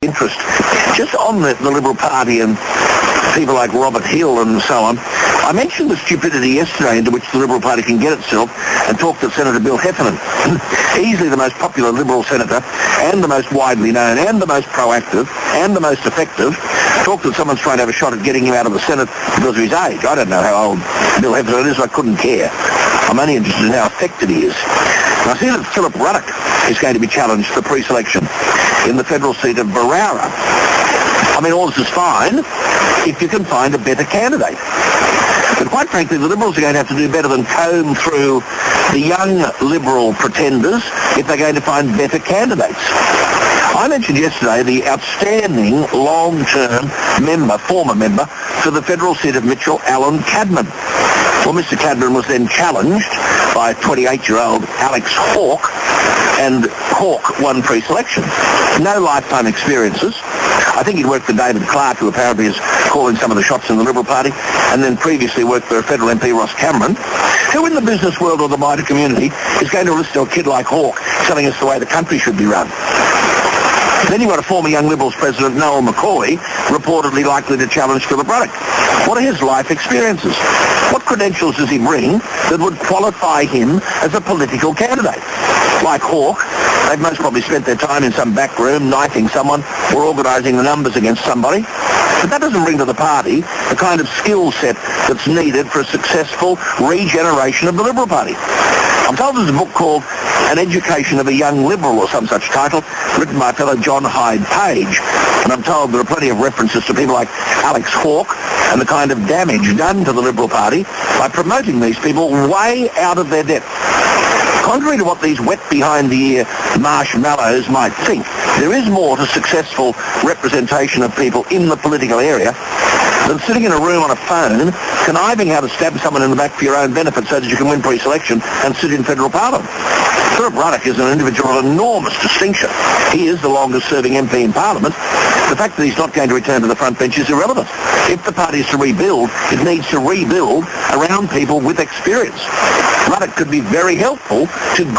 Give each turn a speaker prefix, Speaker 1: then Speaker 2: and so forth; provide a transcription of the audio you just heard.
Speaker 1: interest. Just on the Liberal Party and people like Robert Hill and so on, I mentioned the stupidity yesterday into which the Liberal Party can get itself and talked to Senator Bill Heffernan, easily the most popular Liberal senator and the most widely known and the most proactive and the most effective. Talk that someone's trying to have a shot at getting him out of the Senate because of his age. I don't know how old Bill Heffernan is. I couldn't care. I'm only interested in how effective he is. And I see that Philip Ruddock is going to be challenged for pre-selection in the federal seat of Barara. I mean, all this is fine if you can find a better candidate. But quite frankly, the Liberals are going to have to do better than comb through the young Liberal pretenders if they're going to find better candidates. I mentioned yesterday the outstanding long-term former member for the federal seat of Mitchell, Alan Cadman. Well, Mr. Cadman was then challenged by 28-year-old Alex Hawke, and Hawke won pre-selection. No lifetime experiences. I think he'd worked for David Clark, who apparently is calling some of the shots in the Liberal Party, and then previously worked for federal MP Ross Cameron. Who in the business world or the wider community is going to listen to a kid like Hawke telling us the way the country should be run? Then you've got a former Young Liberals president, Noel McCoy, reportedly likely to challenge Philip Ruddock. What are his life experiences? What credentials does he bring that would qualify him as a political candidate? Like Hawke, they've most probably spent their time in some back room knifing someone or organising the numbers against somebody. But that doesn't bring to the party the kind of skill set that's needed for a successful regeneration of the Liberal Party. I'm told there's a book called An Education of a Young Liberal or some such title, written by a fellow John Hyde Page. And I'm told there are plenty of references to people like Alex Hawke and the kind of damage done to the Liberal Party by promoting these people way out of their depth. Contrary to what these wet behind-the-ear marshmallows might think, there is more to successful representation of people in the political area than sitting in a room on a phone, conniving how to stab someone in the back for your own benefit so that you can win pre-selection and sit in federal parliament. Philip Ruddock is an individual of enormous distinction. He is the longest-serving MP in Parliament. The fact that he's not going to return to the front bench is irrelevant. If the party is to rebuild, it needs to rebuild around people with experience. Ruddock could be very helpful to good